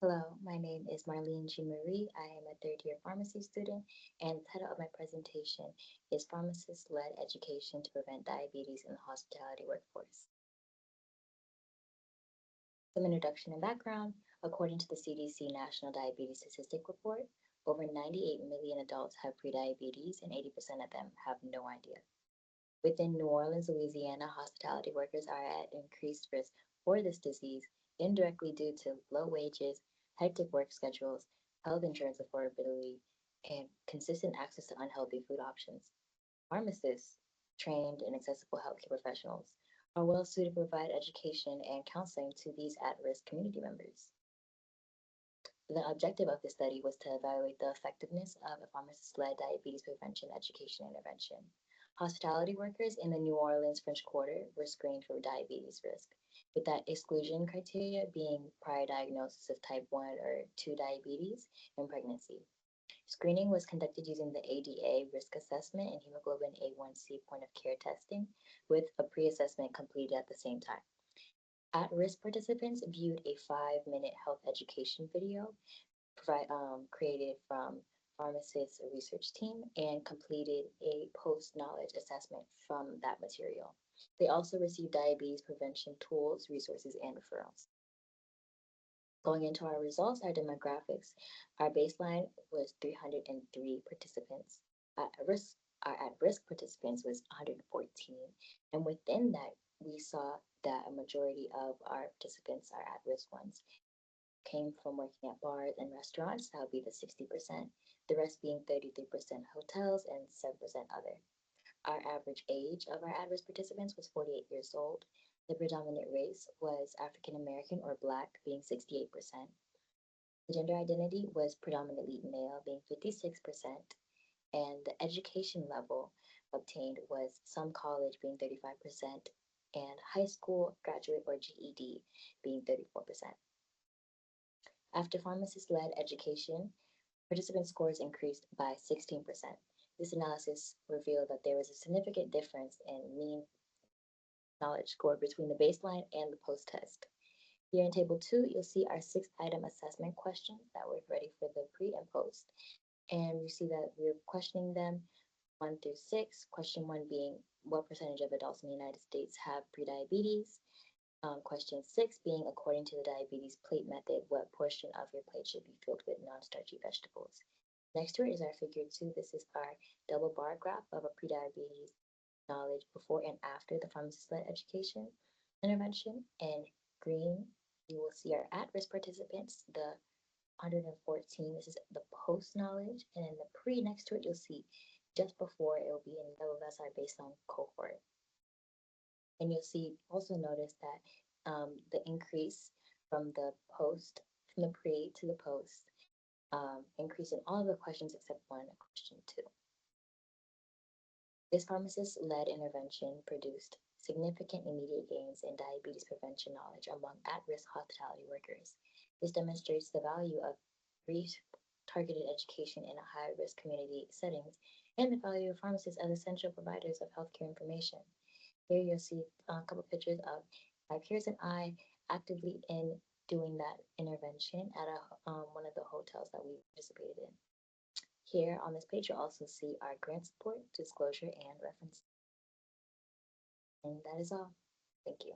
Hello, my name is Marline Marie. I am a third year pharmacy student, and the title of my presentation is Pharmacist-LED Education to Prevent Diabetes in the Hospitality Workforce. Some introduction and background. According to the CDC National Diabetes Statistic Report, over 98 million adults have prediabetes, and 80% of them have no idea. Within New Orleans, Louisiana, hospitality workers are at increased risk for this disease, indirectly due to low wages, hectic work schedules, health insurance affordability, and consistent access to unhealthy food options. Pharmacists, trained and accessible healthcare professionals, are well suited to provide education and counseling to these at risk community members. The objective of the study was to evaluate the effectiveness of a pharmacist-led diabetes prevention education intervention. Hospitality workers in the New Orleans French Quarter were screened for diabetes risk, with that exclusion criteria being prior diagnosis of type 1 or 2 diabetes and pregnancy. Screening was conducted using the ADA risk assessment and hemoglobin A1C point of care testing, with a pre-assessment completed at the same time. At-risk participants viewed a 5-minute health education video created from pharmacists research team and completed a post-knowledge assessment from that material. They also received diabetes prevention tools, resources, and referrals. Going into our results, our demographics, our baseline was 303 participants. At risk, our at-risk participants was 114, and within that, we saw that a majority of our participants are at-risk ones came from working at bars and restaurants, that would be the 60%, the rest being 33% hotels and 7% other. Our average age of our at-risk participants was 48 years old. The predominant race was African American or Black, being 68%. The gender identity was predominantly male, being 56%, and the education level obtained was some college, being 35%, and high school, graduate, or GED, being 34%. After pharmacist-led education, participant scores increased by 16%. This analysis revealed that there was a significant difference in mean knowledge score between the baseline and the post-test. Here in Table 2, you'll see our 6-item assessment questions that were ready for the pre and post. And you see that we're questioning them 1 through 6. Question 1 being, what percentage of adults in the United States have prediabetes? Question 6 being, according to the diabetes plate method, what portion of your plate should be filled with non-starchy vegetables? Next to it is our figure 2. This is our double bar graph of a prediabetes knowledge before and after the pharmacist-led education intervention. And green, you will see our at-risk participants, the 114. This is the post knowledge, and in the pre next to it, you'll see just before it will be in yellow. That's our baseline cohort. And you'll see, also notice that the increase from the post, from the pre to the post, increase in all of the questions except one, question 2. This pharmacist-led intervention produced significant immediate gains in diabetes prevention knowledge among at-risk hospitality workers. This demonstrates the value of brief targeted education in a high-risk community settings and the value of pharmacists as essential providers of healthcare information. Here you'll see a couple pictures of my peers and I actively in doing that intervention at one of the hotels that we participated in. Here on this page, you'll also see our grant support, disclosure, and reference. And that is all. Thank you.